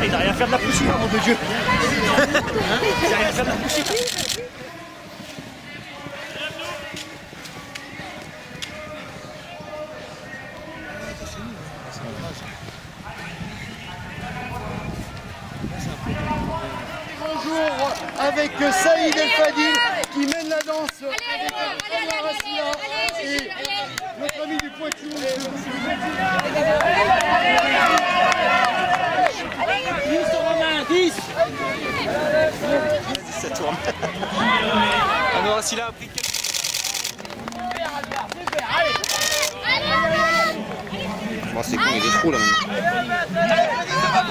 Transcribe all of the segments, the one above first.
Il n'a rien à faire de la poussière, mon Dieu. Il n'a rien à faire de la poussière. Bonjour avec Saïd El Fadil qui mène la danse avec Anwar Asila et notre ami du Poitou. 10 Ça tourne. Anwar Asila a pris quelques... Bon, c'est con, il est trop là maintenant.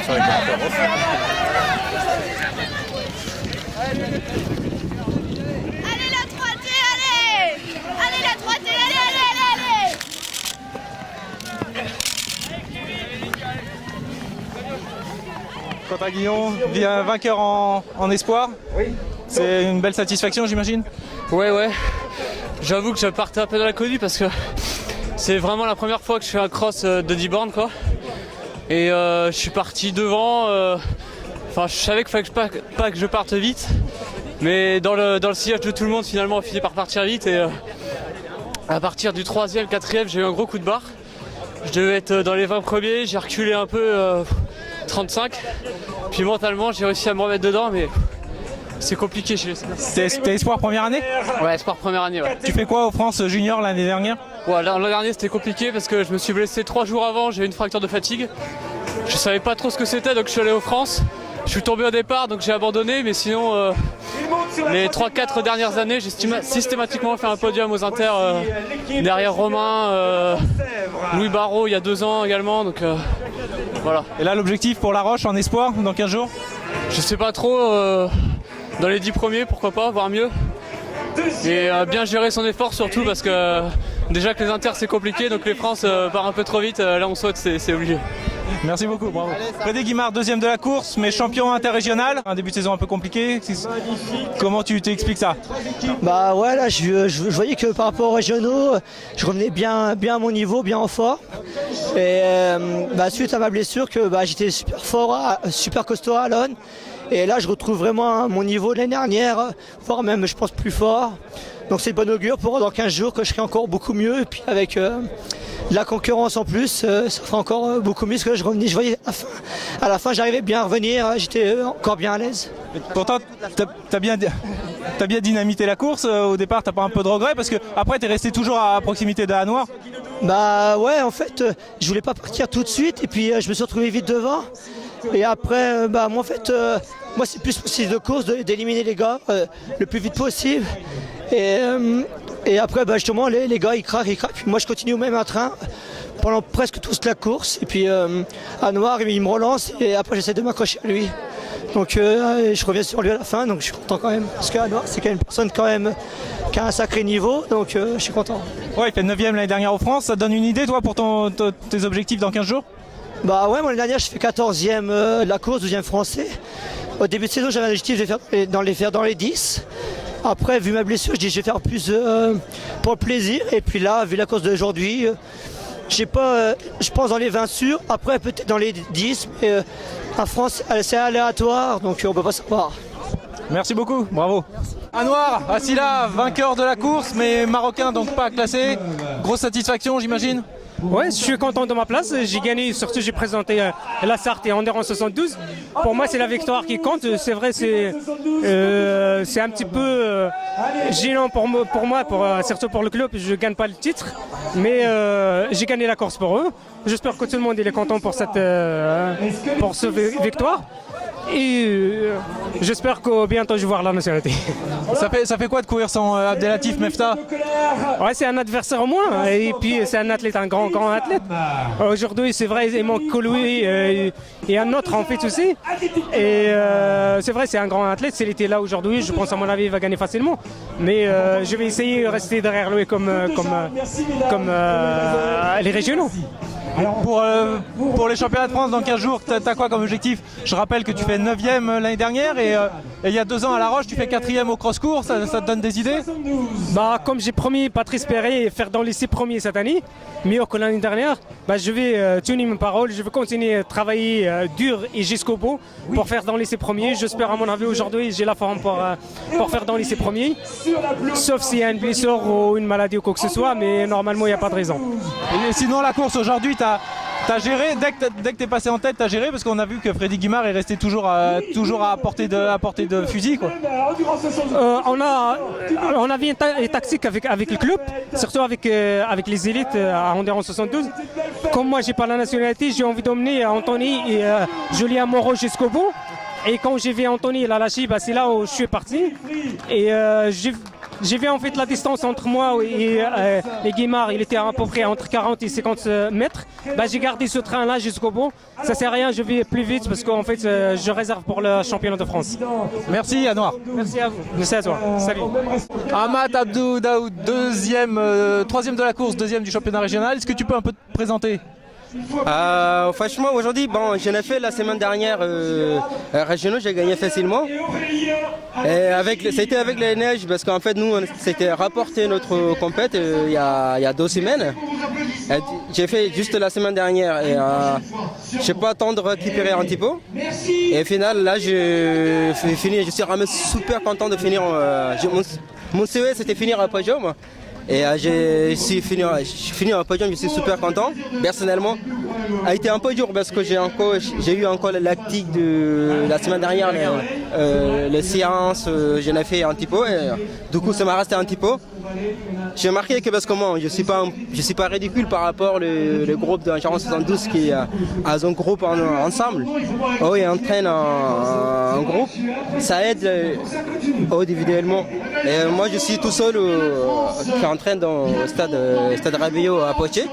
Ça va être un peu rough. Allez la droite, allez! Allez la droite, allez, allez, allez, allez! Quentin Guillon, bien vainqueur en espoir. Oui. C'est une belle satisfaction, j'imagine. Ouais. J'avoue que je partais un peu dans l'inconnu parce que c'est vraiment la première fois que je fais un cross de 10 bornes, quoi. Et je suis parti devant. Enfin, je savais qu'il fallait pas que je parte vite. Mais dans le sillage de tout le monde, finalement, on finit par partir vite. Et à partir du 3e, 4e, j'ai eu un gros coup de barre. Je devais être dans les 20 premiers, j'ai reculé un peu, 35. Puis mentalement, j'ai réussi à me remettre dedans, mais c'est compliqué chez les seniors. T'es espoir première année? Ouais, espoir première année, ouais. Tu fais quoi au France Junior l'année dernière? Ouais, l'an dernier, c'était compliqué parce que je me suis blessé 3 jours avant, j'ai eu une fracture de fatigue. Je savais pas trop ce que c'était, donc je suis allé aux France. Je suis tombé au départ, donc j'ai abandonné, mais sinon, les 3-4 dernières années, j'ai systématiquement fait un podium aux Inter derrière Romain, Louis Barrault il y a 2 ans également, donc voilà. Et là, l'objectif pour La Roche en espoir dans 15 jours? Je sais pas trop, dans les 10 premiers, pourquoi pas, voire mieux. Et bien gérer son effort surtout parce que déjà que les Inter c'est compliqué, donc les France part un peu trop vite, là on saute, c'est obligé. Merci beaucoup, bravo. Frédéric Guimard, 2e de la course, mais champion interrégional. Un début de saison un peu compliqué. Comment tu t'expliques ça? Bah ouais, là je voyais que par rapport aux régionaux, je revenais bien à mon niveau, bien en fort. Et suite à ma blessure, j'étais super fort, super costaud à Alonne. Et là je retrouve vraiment mon niveau de l'année dernière, voire même je pense plus fort. Donc c'est de bon augure pour dans 15 jours que je serai encore beaucoup mieux. Et puis avec la concurrence en plus, ça fera encore beaucoup mieux. Parce que je voyais à la fin j'arrivais bien à revenir, j'étais encore bien à l'aise. Pourtant, t'as bien dynamité la course. Au départ, t'as pas un peu de regret parce que après t'es resté toujours à proximité de la Noire. Bah ouais, en fait, je voulais pas partir tout de suite et puis je me suis retrouvé vite devant. Et après, moi c'est plus possible de course d'éliminer les gars le plus vite possible. Et après, justement, les gars ils craquent. Puis moi je continue au même un train pendant presque toute la course. Et puis à Noir, il me relance et après j'essaie de m'accrocher à lui. Donc je reviens sur lui à la fin, donc je suis content quand même. Parce qu'à Noir, c'est quand même une personne quand même qui a un sacré niveau, donc je suis content. Ouais, il fait 9e l'année dernière en France. Ça te donne une idée, toi, pour tes objectifs dans 15 jours? Bah ouais, moi l'année dernière, je fais 14e de la course, 12e français. Au début de saison, j'avais un objectif de faire dans les 10. Après, vu ma blessure, je dis je vais faire plus pour le plaisir. Et puis là, vu la course d'aujourd'hui, je pense dans les 20 sûrs. Après, peut-être dans les 10. Mais en France, c'est aléatoire, donc on peut pas savoir. Merci beaucoup, bravo. Anwar Asila, vainqueur de la course, mais marocain, donc pas classé. Grosse satisfaction, j'imagine? Ouais, je suis content de ma place. J'ai gagné, surtout j'ai présenté la Sarthe et Endurance 72. Pour moi, c'est la victoire qui compte. C'est vrai, c'est un petit peu gênant pour moi, surtout pour le club. Je ne gagne pas le titre, mais j'ai gagné la course pour eux. J'espère que tout le monde est content pour cette victoire. Et j'espère que bientôt je vais voir la nationalité. Ça fait quoi de courir sans Abdelatif Mefta? Ouais, c'est un adversaire au moins. Et puis c'est un athlète, un grand athlète. Aujourd'hui, c'est vrai, il manque que lui et un autre en fait aussi. Et c'est vrai, c'est un grand athlète. S'il était là aujourd'hui, je pense à mon avis, il va gagner facilement. Mais je vais essayer de rester derrière lui comme les régionaux. Pour les championnats de France dans 15 jours, t'as quoi comme objectif? Je rappelle que tu fais 9e l'année dernière et il y a 2 ans à La Roche, tu fais 4e au cross-court, ça te donne des idées? Bah, comme j'ai promis Patrice Perret faire dans les 6 premiers cette année, mieux que l'année dernière, bah, je vais tenir mes paroles, je vais continuer à travailler dur et jusqu'au bout pour faire dans les 6 premiers. J'espère à mon avis aujourd'hui j'ai la forme pour faire dans les 6 premiers, sauf s'il y a une blessure ou une maladie ou quoi que ce soit, mais normalement il n'y a pas de raison. Et sinon la course aujourd'hui, t'as géré, dès que t'es passé en tête, t'as géré parce qu'on a vu que Freddy Guimard est resté toujours à portée de fusil, quoi. On a vu une tactique avec le club, surtout avec les élites à Endurance 72. Comme moi j'ai pas la nationalité, j'ai envie d'emmener Anthony et Julien Moreau jusqu'au bout. Et quand j'ai vu Anthony il a lâché, bah, c'est là où je suis parti. Et j'ai vu en fait la distance entre moi et Guimard, il était à peu près entre 40 et 50 mètres. Bah, j'ai gardé ce train-là jusqu'au bout. Ça sert à rien, je vais plus vite parce qu'en fait je réserve pour le championnat de France. Merci Anouar. Merci à vous. Merci à toi. Salut. Ahmad Abdou Daoud, 3e de la course, 2e du championnat régional. Est-ce que tu peux un peu te présenter? Franchement aujourd'hui, bon, j'en ai fait la semaine dernière régionaux, j'ai gagné facilement. Et c'était avec les neiges parce qu'en fait nous c'était rapporté notre compète il y a 2 semaines. J'ai fait juste la semaine dernière et je sais pas attendre de récupérer un petit peu. Et au final là je suis vraiment super content de finir. Mon CE c'était finir à podium. Et j'ai fini en podium, je suis super content. Personnellement, a été un peu dur parce que j'ai eu encore la lactique de la semaine dernière, les séances, j'en ai fait un petit peu et du coup ça m'a resté un petit peu. J'ai remarqué que parce que moi, je suis pas ridicule par rapport au groupe d'Endurance 72 qui a un groupe ensemble. Oh, ils entraînent en groupe, ça aide individuellement. Et moi je suis tout seul qui entraîne dans le stade Rabello à Poitiers.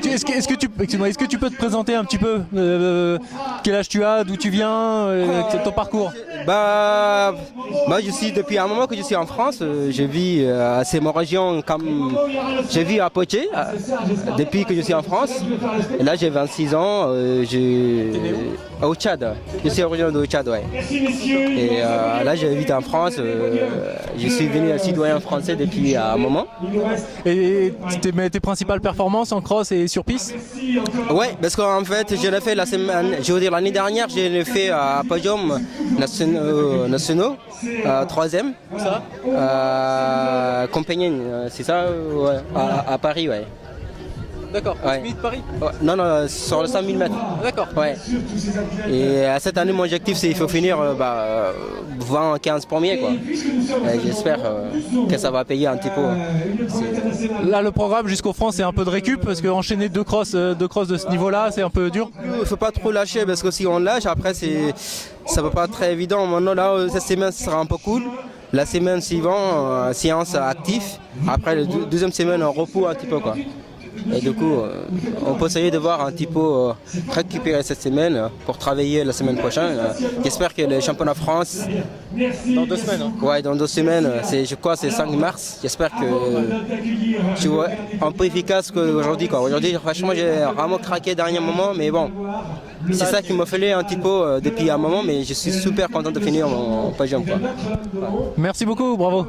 Est-ce que tu peux te présenter un petit peu quel âge tu as, d'où tu viens, ton parcours? Bah, moi je suis depuis un moment que je suis en France. Je vis à ces régions comme je vis à Poitiers depuis que je suis en France. Et là j'ai 26 ans. Au Tchad. Je suis originaire du Tchad, ouais. Et là j'habite en France. Je suis devenu un citoyen français depuis un moment. Et tes principales performances en cross et sur piste? Ouais, parce qu'en fait, je l'ai fait la semaine, je veux dire l'année dernière, je l'ai fait à podium nationaux, 3e. Compagnie, c'est ça, ouais, à Paris, ouais. D'accord, ouais. De Paris? Ouais. Non, sur le 100 000 mètres. D'accord. Ouais. Et à cette année, mon objectif, c'est qu'il faut finir 20-15 premiers, quoi. J'espère que ça va payer un petit peu. Là, le programme jusqu'au France, c'est un peu de récup parce qu'enchaîner 2 crosses de ce niveau-là, c'est un peu dur. Il ne faut pas trop lâcher parce que si on lâche, après, ça ne va pas être très évident. Maintenant, là, cette semaine, ça sera un peu cool. La semaine suivante, séance active. Après, la 2e semaine, on repos un petit peu, quoi. Et du coup, on peut essayer de voir un petit peu récupérer cette semaine pour travailler la semaine prochaine. J'espère que le championnat de France... Dans 2 semaines, hein. Ouais, dans 2 semaines, je crois que c'est 5 mars. J'espère que je suis un peu efficace qu'aujourd'hui, quoi. Aujourd'hui, franchement, j'ai vraiment craqué dernier moment, mais bon, c'est ça qui m'a fallu un petit peu depuis un moment, mais je suis super content de finir mon podium, quoi. Merci beaucoup, bravo.